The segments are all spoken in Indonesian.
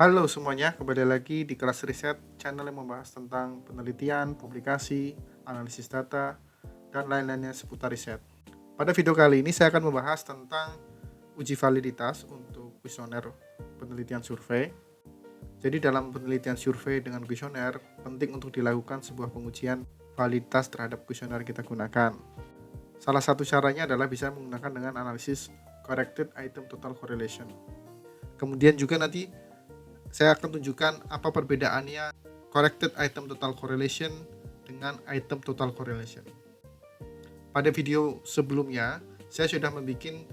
Halo semuanya, kembali lagi di kelas riset, channel yang membahas tentang penelitian, publikasi, analisis data, dan lain-lainnya seputar riset. Pada video kali ini saya akan membahas tentang uji validitas untuk kuesioner penelitian survei. Jadi dalam penelitian survei dengan kuesioner, penting untuk dilakukan sebuah pengujian validitas terhadap kuesioner yang kita gunakan. Salah satu caranya adalah bisa menggunakan dengan analisis corrected item total correlation. Kemudian juga nanti saya akan tunjukkan apa perbedaannya corrected item total correlation dengan item total correlation. Pada video sebelumnya, saya sudah membuat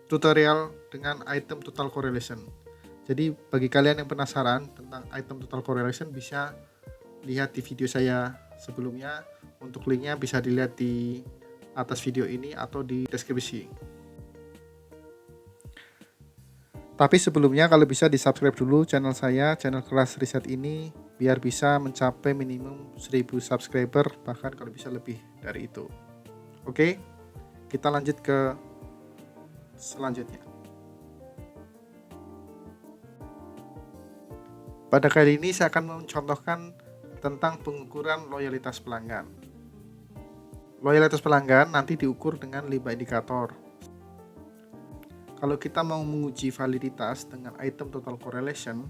tutorial dengan item total correlation. Jadi bagi kalian yang penasaran tentang item total correlation bisa lihat di video saya sebelumnya. Untuk linknya bisa dilihat di atas video ini atau di deskripsi. Tapi sebelumnya kalau bisa di subscribe dulu channel saya, channel kelas riset ini, biar bisa mencapai minimum 1000 subscriber, bahkan kalau bisa lebih dari itu. Oke, kita lanjut ke selanjutnya. Pada kali ini saya akan mencontohkan tentang pengukuran loyalitas pelanggan. Loyalitas pelanggan nanti diukur dengan 5 indikator. Kalau kita mau menguji validitas dengan item total correlation,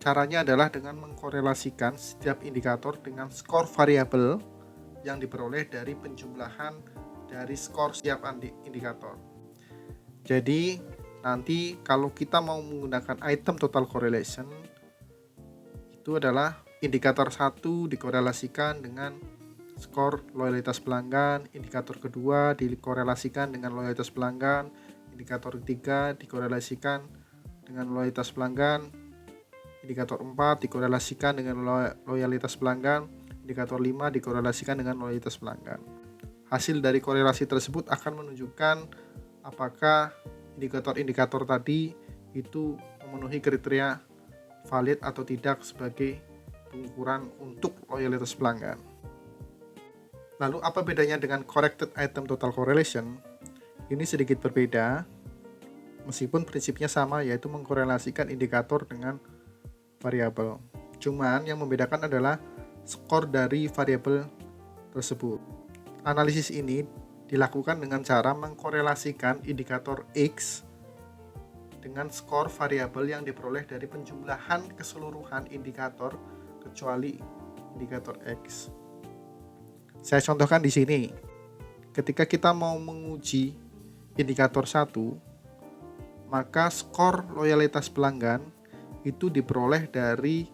caranya adalah dengan mengkorelasikan setiap indikator dengan skor variabel yang diperoleh dari penjumlahan dari skor setiap indikator. Jadi nanti kalau kita mau menggunakan item total correlation, itu adalah indikator 1 dikorelasikan dengan skor loyalitas pelanggan, indikator kedua dikorelasikan dengan loyalitas pelanggan, indikator ketiga dikorelasikan dengan loyalitas pelanggan, indikator 4 dikorelasikan dengan loyalitas pelanggan, indikator 5 dikorelasikan dengan loyalitas pelanggan. Hasil dari korelasi tersebut akan menunjukkan apakah indikator-indikator tadi itu memenuhi kriteria valid atau tidak sebagai pengukuran untuk loyalitas pelanggan. Lalu apa bedanya dengan corrected item total correlation? Ini sedikit berbeda, meskipun prinsipnya sama, yaitu mengkorelasikan indikator dengan variabel. Cuman yang membedakan adalah skor dari variabel tersebut. Analisis ini dilakukan dengan cara mengkorelasikan indikator X dengan skor variabel yang diperoleh dari penjumlahan keseluruhan indikator kecuali indikator X. Saya contohkan di sini. Ketika kita mau menguji indikator 1, maka skor loyalitas pelanggan itu diperoleh dari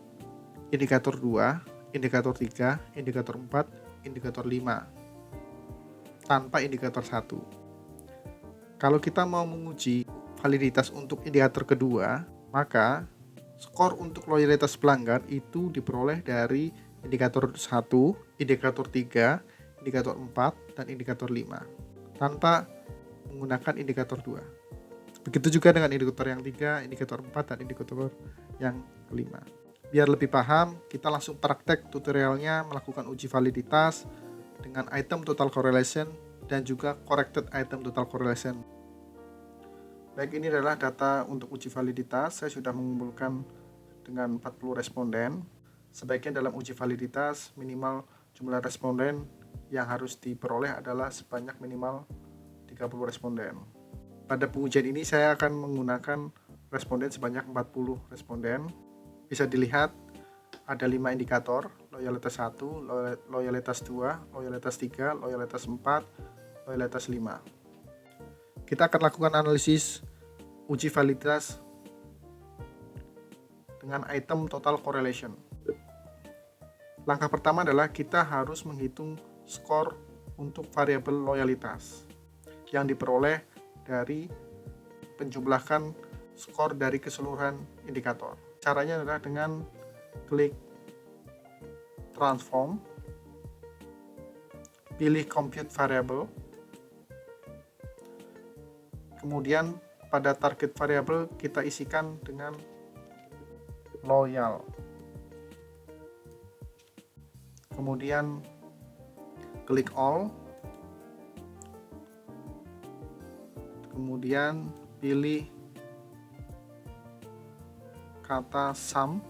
indikator 2, indikator 3, indikator 4, indikator 5, tanpa indikator 1. Kalau kita mau menguji validitas untuk indikator kedua, maka skor untuk loyalitas pelanggan itu diperoleh dari indikator 1, indikator 3, indikator 4, dan indikator 5, tanpa menggunakan indikator 2. Begitu juga dengan indikator yang 3, indikator 4, dan indikator yang kelima. Biar lebih paham, kita langsung praktek tutorialnya melakukan uji validitas dengan item total correlation dan juga corrected item total correlation. Baik, ini adalah data untuk uji validitas. Saya sudah mengumpulkan dengan 40 responden. Sebaiknya dalam uji validitas minimal jumlah responden yang harus diperoleh adalah sebanyak minimal 30 responden. Pada pengujian ini saya akan menggunakan responden sebanyak 40 responden. Bisa dilihat ada 5 indikator, loyalitas 1, loyalitas 2, loyalitas 3, loyalitas 4, loyalitas 5. Kita akan lakukan analisis uji validitas dengan item total correlation. Langkah pertama adalah kita harus menghitung skor untuk variabel loyalitas yang diperoleh dari penjumlahan skor dari keseluruhan indikator. Caranya adalah dengan klik transform, pilih compute variable, kemudian pada target variable kita isikan dengan loyal. Kemudian klik all, kemudian pilih kata sum,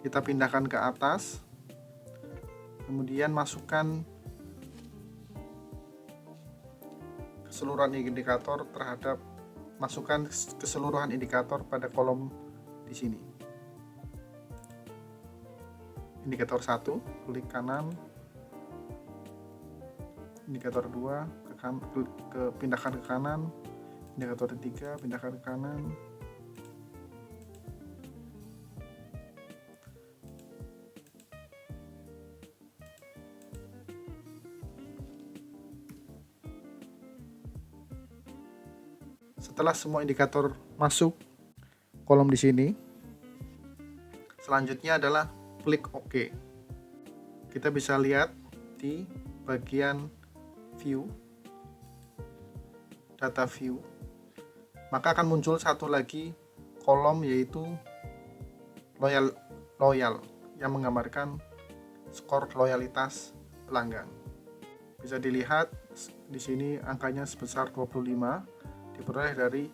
kita pindahkan ke atas, kemudian masukkan keseluruhan indikator pada kolom di sini. Indikator 1, klik kanan. Indikator 2, pindahkan ke kanan. Indikator 3, pindahkan ke kanan. Setelah semua indikator masuk kolom di sini, selanjutnya adalah klik OK. Kita bisa lihat di bagian view, data view, maka akan muncul satu lagi kolom, yaitu loyal yang menggambarkan skor loyalitas pelanggan. Bisa dilihat di sini angkanya sebesar 25, diperoleh dari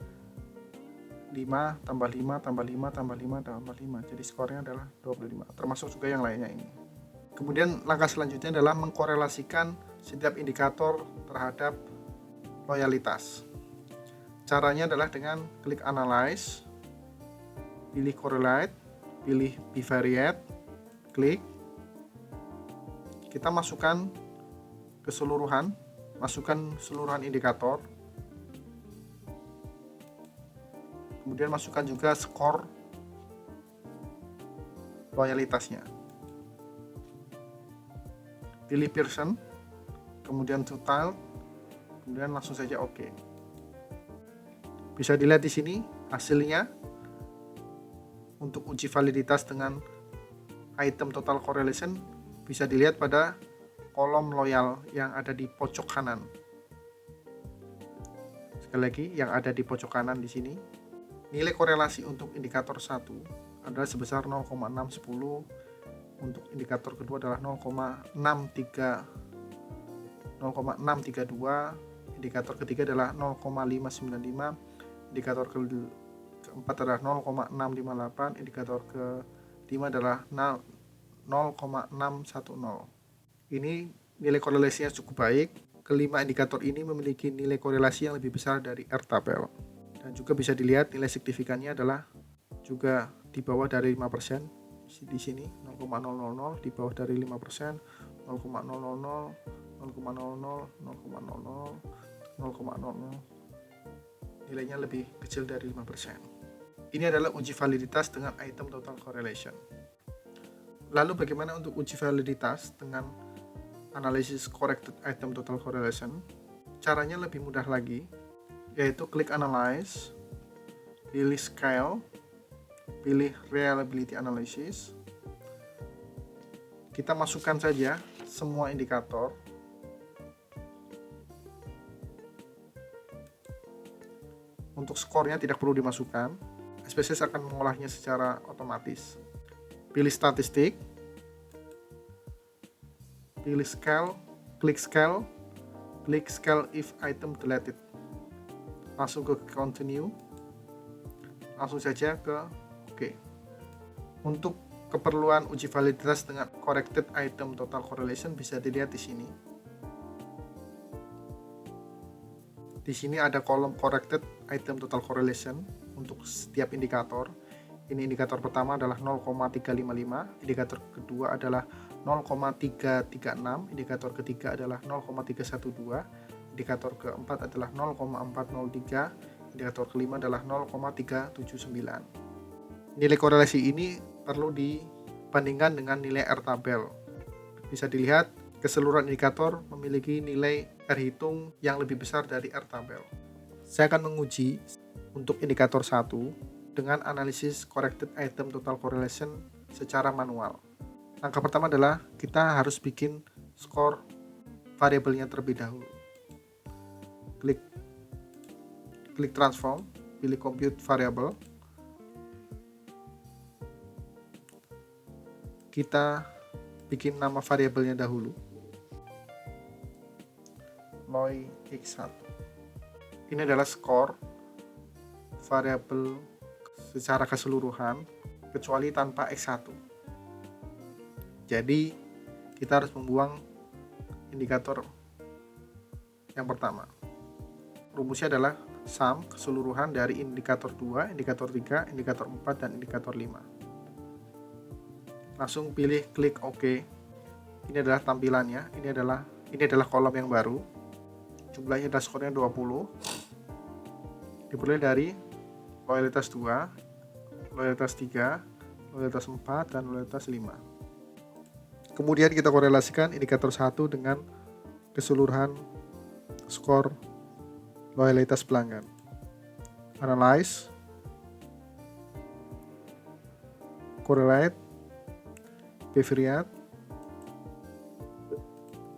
5 tambah 5 tambah 5 tambah 5 tambah 5. Jadi skornya adalah 25, termasuk juga yang lainnya ini. Kemudian langkah selanjutnya adalah mengkorelasikan setiap indikator terhadap loyalitas. Caranya adalah dengan klik Analyze, pilih Correlate, pilih Bivariate, klik. Kita masukkan keseluruhan indikator. Kemudian masukkan juga skor loyalitasnya. Pilih Pearson, kemudian total, kemudian langsung saja OK. Bisa dilihat di sini hasilnya untuk uji validitas dengan item total correlation, bisa dilihat pada kolom loyal yang ada di pojok kanan. Sekali lagi, yang ada di pojok kanan di sini. Nilai korelasi untuk indikator 1 adalah sebesar 0,610, untuk indikator kedua adalah 0,632, indikator ketiga adalah 0,595, indikator keempat adalah 0,658, indikator kelima adalah 0,610. Ini nilai korelasinya cukup baik. Kelima indikator ini memiliki nilai korelasi yang lebih besar dari R-tabel. Dan juga bisa dilihat nilai signifikannya adalah juga di bawah dari 5%. Di sini 0,000, di bawah dari 5%, 0,000, 0,00, 0,00, nilainya lebih kecil dari 5%. Ini adalah uji validitas dengan item total correlation. Lalu bagaimana untuk uji validitas dengan analisis corrected item total correlation? Caranya lebih mudah lagi, yaitu klik Analyze, pilih Scale, pilih Reliability Analysis. Kita masukkan saja semua indikator. Untuk skornya tidak perlu dimasukkan, SPSS akan mengolahnya secara otomatis. Pilih statistik, pilih Scale, klik Scale, klik Scale if item deleted. Langsung ke Continue, langsung saja ke OK. Untuk keperluan uji validitas dengan corrected item total correlation bisa dilihat di sini. Di sini ada kolom corrected item total correlation untuk setiap indikator. Ini indikator pertama adalah 0,355, indikator kedua adalah 0,336, indikator ketiga adalah 0,312, indikator keempat adalah 0,403, indikator kelima adalah 0,379. Nilai korelasi ini perlu dibandingkan dengan nilai R-tabel. Bisa dilihat keseluruhan indikator memiliki nilai R hitung yang lebih besar dari R-tabel. Saya akan menguji untuk indikator 1 dengan analisis corrected item total correlation secara manual. Langkah pertama adalah kita harus bikin skor variabelnya terlebih dahulu. Klik transform, pilih compute variable. Kita bikin nama variabelnya dahulu, loy x1. ini adalah skor variabel secara keseluruhan kecuali tanpa X1. Jadi kita harus membuang indikator yang pertama. Rumusnya adalah sum keseluruhan dari indikator 2, indikator 3, indikator 4, dan indikator 5. Langsung pilih klik OK. Ini adalah tampilannya. Ini adalah kolom yang baru. Jumlahnya adalah skornya 20. Diperoleh dari loyalitas 2, loyalitas 3, loyalitas 4, dan loyalitas 5. Kemudian kita korelasikan indikator 1 dengan keseluruhan skor loyalitas pelanggan. Analyze, correlate, bivariate.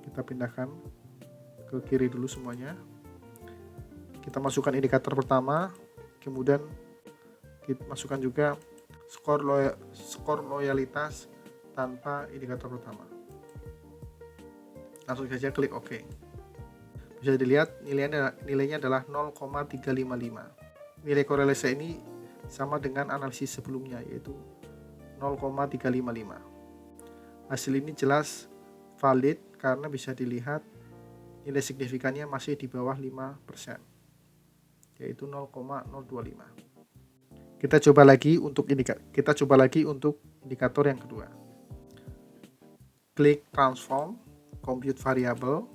Kita pindahkan ke kiri dulu semuanya. Kita masukkan indikator pertama, kemudian kita masukkan juga skor loyalitas tanpa indikator pertama. Langsung saja klik OK. Bisa dilihat nilainya adalah 0,355. Nilai korelasi ini sama dengan analisis sebelumnya, yaitu 0,355. Hasil ini jelas valid karena bisa dilihat nilai signifikannya masih di bawah 5%, yaitu 0,025. Kita coba lagi untuk indikator yang kedua. Klik transform, compute variable.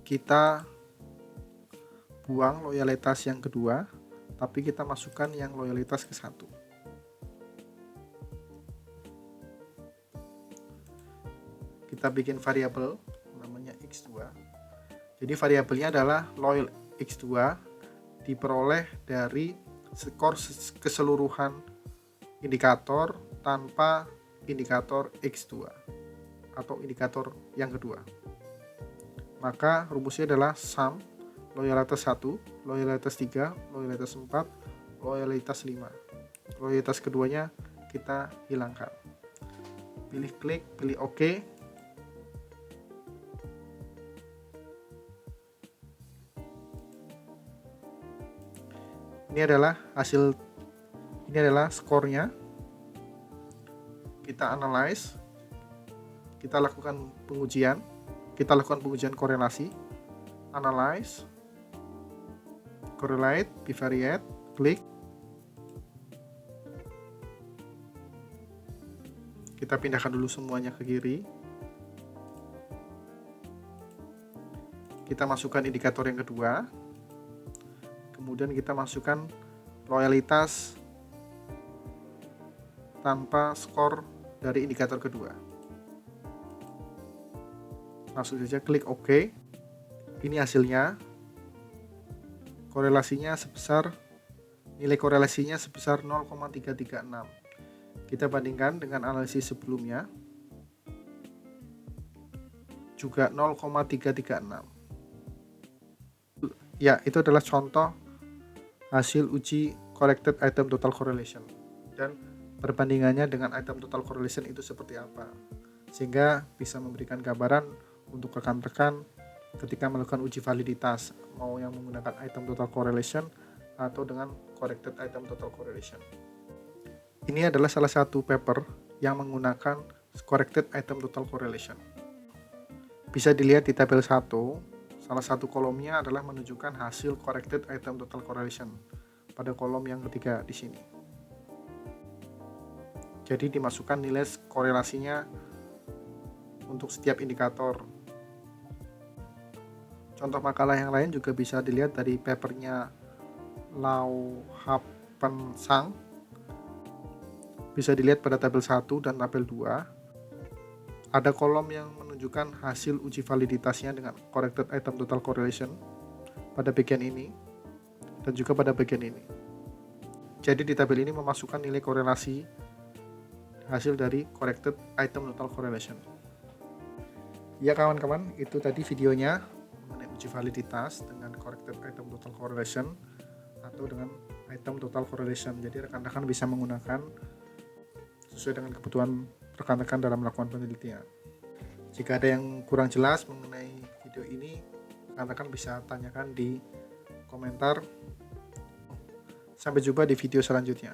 Kita buang loyalitas yang kedua, tapi kita masukkan yang loyalitas ke-1. Kita bikin variabel namanya X2. Jadi variabelnya adalah loyal X2 diperoleh dari skor keseluruhan indikator tanpa indikator X2 atau indikator yang kedua. Maka rumusnya adalah sum loyalitas 1, loyalitas 3, loyalitas 4, loyalitas 5. Loyalitas keduanya kita hilangkan. Pilih klik, pilih OK. Ini adalah skornya. Kita analyze, kita lakukan pengujian korelasi, analyze, correlate, bivariate, klik. Kita pindahkan dulu semuanya ke kiri. Kita masukkan indikator yang kedua. Kemudian kita masukkan loyalitas tanpa skor dari indikator kedua. Langsung saja klik OK. Ini hasilnya. Nilai korelasinya sebesar 0,336. Kita bandingkan dengan analisis sebelumnya. Juga 0,336. Ya, itu adalah contoh hasil uji corrected item total correlation. Dan perbandingannya dengan item total correlation itu seperti apa. Sehingga bisa memberikan gambaran untuk rekan-rekan ketika melakukan uji validitas, mau yang menggunakan item total correlation atau dengan corrected item total correlation. Ini adalah salah satu paper yang menggunakan corrected item total correlation. Bisa dilihat di tabel 1, salah satu kolomnya adalah menunjukkan hasil corrected item total correlation pada kolom yang ketiga di sini. Jadi dimasukkan nilai korelasinya untuk setiap indikator. Contoh makalah yang lain juga bisa dilihat dari papernya Lau Hapen Sang. Bisa dilihat pada tabel 1 dan tabel 2. Ada kolom yang menunjukkan hasil uji validitasnya dengan corrected item total correlation pada bagian ini dan juga pada bagian ini. Jadi di tabel ini memasukkan nilai korelasi hasil dari corrected item total correlation. Ya kawan-kawan, itu tadi videonya mengenai uji validitas dengan corrected item total correlation atau dengan item total correlation. Jadi rekan-rekan bisa menggunakan sesuai dengan kebutuhan rekan-rekan dalam melakukan penelitian. Jika ada yang kurang jelas mengenai video ini, rekan-rekan bisa tanyakan di komentar. Sampai jumpa di video selanjutnya.